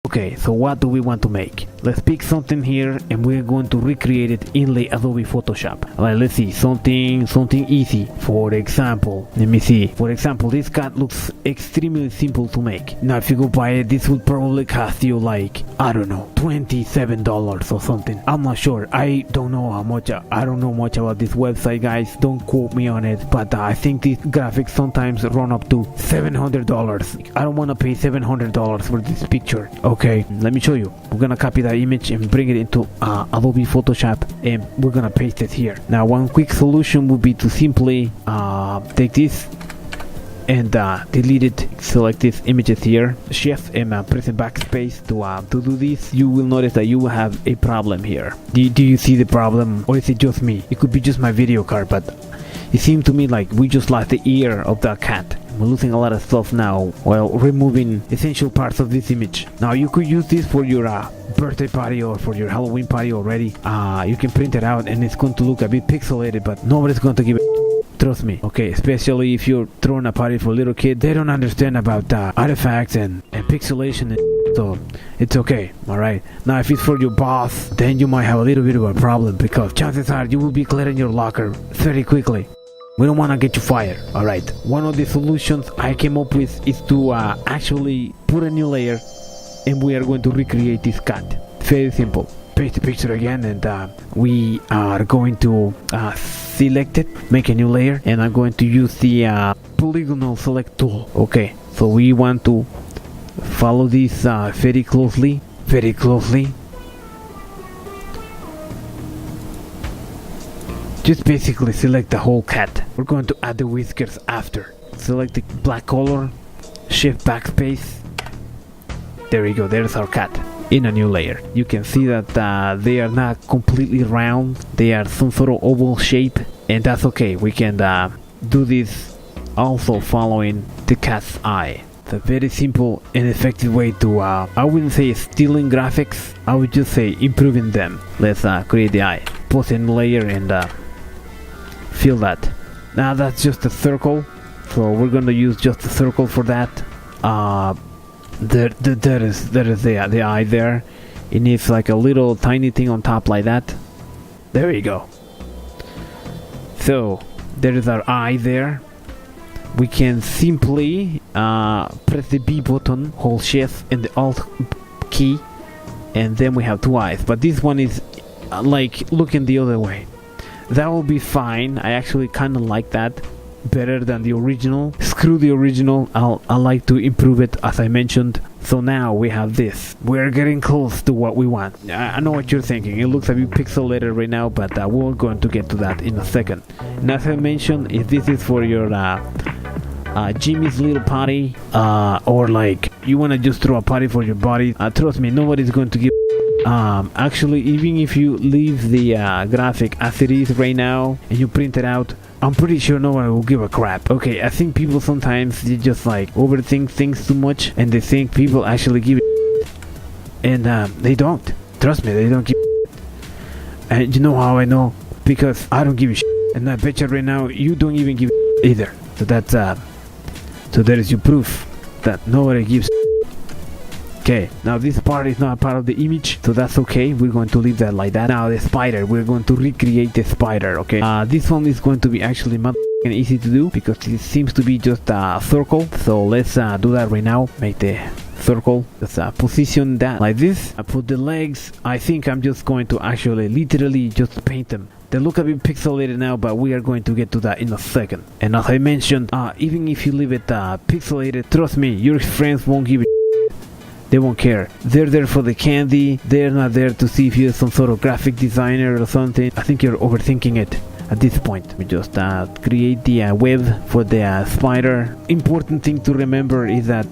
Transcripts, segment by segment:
Okay, so what do we want to make? Let's pick something here and we're going to recreate it in the Adobe Photoshop. Like, let's see, something easy. For example, let me see. For example, this cat looks extremely simple to make. Now, if you go buy it, this would probably cost you like, I don't know, $27 or something. I'm not sure. I don't know how much. I don't know much about this website, guys. Don't quote me on it. But I think these graphics sometimes run up to $700. I don't want to pay $700 for this picture. Okay, let me show you. We're gonna copy that image and bring it into Adobe Photoshop, and we're gonna paste it here. Now, one quick solution would be to simply take this and delete it. Select these images here, shift and press backspace to do this. You will notice that you will have a problem here. Do you see the problem, or is it just me? It could be just my video card, but it seemed to me like we just lost the ear of the cat. We're losing a lot of stuff now while removing essential parts of this image. Now, you could use this for your birthday party or for your Halloween party already. You can print it out and it's going to look a bit pixelated, but nobody's going to give it. Trust me. Okay, especially if you're throwing a party for little kids, they don't understand about artifacts and pixelation, so it's okay. All right. Now, if it's for your boss, then you might have a little bit of a problem, because chances are you will be clearing your locker very quickly. We don't want to get you fired. Alright, one of the solutions I came up with is to actually put a new layer, and we are going to recreate this cat. Very simple. Paste the picture again, and we are going to select it, make a new layer, and I'm going to use the polygonal select tool. Okay, so we want to follow this very closely. Just basically select the whole cat. We're going to add the whiskers after. Select the black color, shift backspace. There we go, there's our cat in a new layer. You can see that they are not completely round. They are some sort of oval shape, and that's okay. We can do this also following the cat's eye. It's a very simple and effective way to, I wouldn't say stealing graphics, I would just say improving them. Let's create the eye. Put in layer and fill that. Now that's just a circle, so we're going to use just a circle for that. There is the eye there. It needs like a little tiny thing on top like that. There you go. So there is our eye there. We can simply press the B button, hold shift and the alt key, and then we have two eyes. But this one is like looking the other way. That will be fine. I actually kind of like that better than the original. Screw the original. I like to improve it, as I mentioned. So now we have this. We're getting close to what we want. I know what you're thinking. It looks a bit pixelated right now, but we're going to get to that in a second. And as I mentioned, if this is for your Jimmy's little party, or like you want to just throw a party for your buddy, trust me, nobody's going to give. Actually, even if you leave the graphic as it is right now and you print it out, I'm pretty sure no one will give a crap. Okay, I think people sometimes they just like overthink things too much, and they think people actually give it, and they don't. Trust me, they don't give it. And you know how I know? Because I don't give a shit, and I bet you right now you don't even give it either. So that's so there is your proof that nobody gives. Okay, now this part is not part of the image, so that's okay. We're going to leave that like that. Now the spider, we're going to recreate the spider. Okay, this one is going to be actually easy to do because it seems to be just a circle. So let's do that right now. Make the circle. Let's position that like this. I put the legs. I think I'm just going to actually literally just paint them. They look a bit pixelated now, but we are going to get to that in a second. And as I mentioned, even if you leave it pixelated, trust me, your friends won't give it. They won't care. They're there for the candy. They're not there to see if you're some sort of graphic designer or something. I think you're overthinking it at this point. We just create the web for the spider. Important thing to remember is that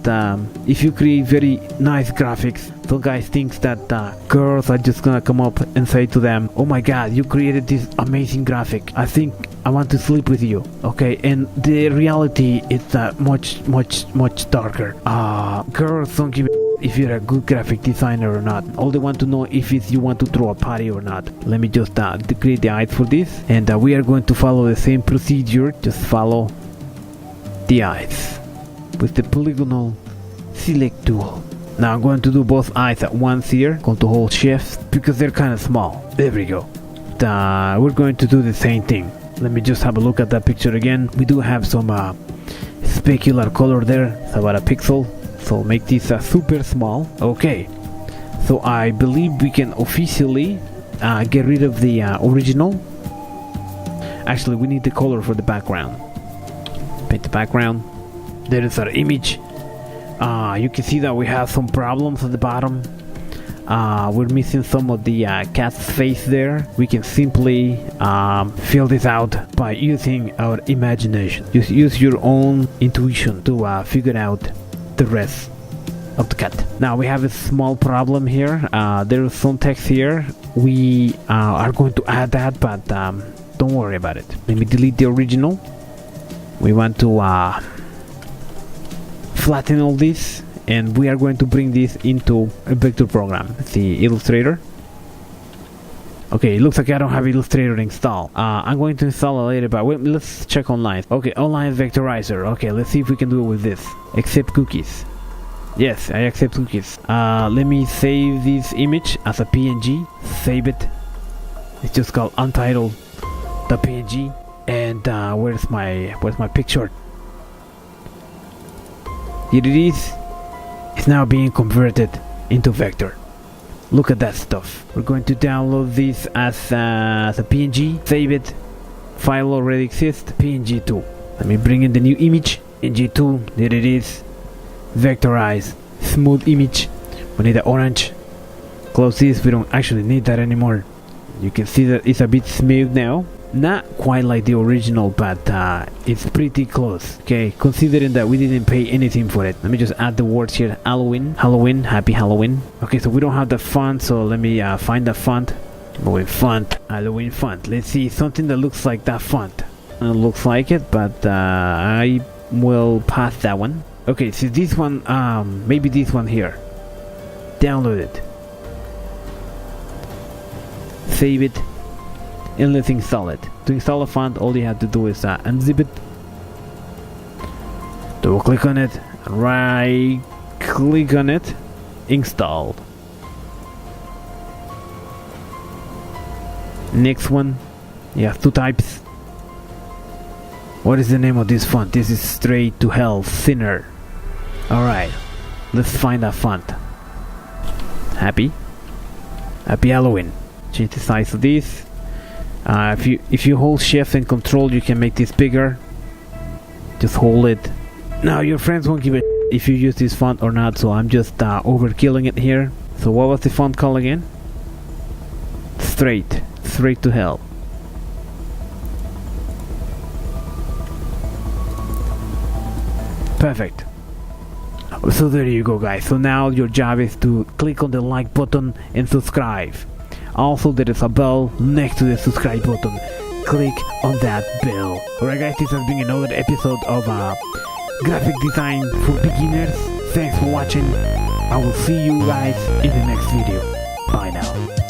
if you create very nice graphics, some guys think that girls are just gonna come up and say to them, oh my god, you created this amazing graphic. I think I want to sleep with you. Okay, and the reality is much darker. Girls don't give a if you're a good graphic designer or not. All they want to know if it's you want to throw a party or not. Let me just create the eyes for this, and we are going to follow the same procedure. Just follow the eyes with the polygonal select tool. Now I'm going to do both eyes at once here. Going to hold shift because they're kind of small. There we go. We're going to do the same thing. Let me just have a look at that picture again. We do have some specular color there. It's about a pixel. So make this super small. Okay. So I believe we can officially get rid of the original. Actually, we need the color for the background. Paint the background. There is our image. You can see that we have some problems at the bottom. We're missing some of the cat's face there. We can simply fill this out by using our imagination. Just use your own intuition to figure out the rest of the cat. Now we have a small problem here. There is some text here. We are going to add that, but don't worry about it. Let me delete the original. We want to flatten all this, and we are going to bring this into a vector program. The Illustrator. Okay, it looks like I don't have Illustrator installed. I'm going to install it later, but wait, let's check online. Okay, online vectorizer. Okay, let's see if we can do it with this. Accept cookies. Yes, I accept cookies. Let me save this image as a PNG. Save it. It's just called untitled.png. And where's my picture? Here it is. It's now being converted into vector. Look at that stuff. We're going to download this as a PNG. Save it. File already exists. PNG2. Let me bring in the new image. PNG2. There it is. Vectorize. Smooth image. We need the orange. Close this. We don't actually need that anymore. You can see that it's a bit smooth now. Not quite like the original, but it's pretty close. Okay, considering that we didn't pay anything for it. Let me just add the words here. Halloween. Halloween. Happy Halloween. Okay, so we don't have the font, so let me find the font. Halloween font. Halloween font. Let's see something that looks like that font. It looks like it, but I will pass that one. Okay, so this one, maybe this one here. Download it. Save it. And let's install it. To install a font, all you have to do is unzip it. Double click on it. Right click on it. Installed. Next one. You have two types. What is the name of this font? This is Straight to Hell Sinner. Alright. Let's find that font. Happy Halloween. Change the size of this. If you hold shift and control, you can make this bigger. Just hold it. Now your friends won't give a if you use this font or not, so I'm just overkilling it here. So what was the font called again? Straight to Hell. Perfect. So there you go, guys. So now your job is to click on the like button and subscribe. Also, there is a bell next to the subscribe button. Click on that bell. Alright guys, this has been another episode of graphic design for beginners. Thanks for watching. I will see you guys in the next video. Bye now.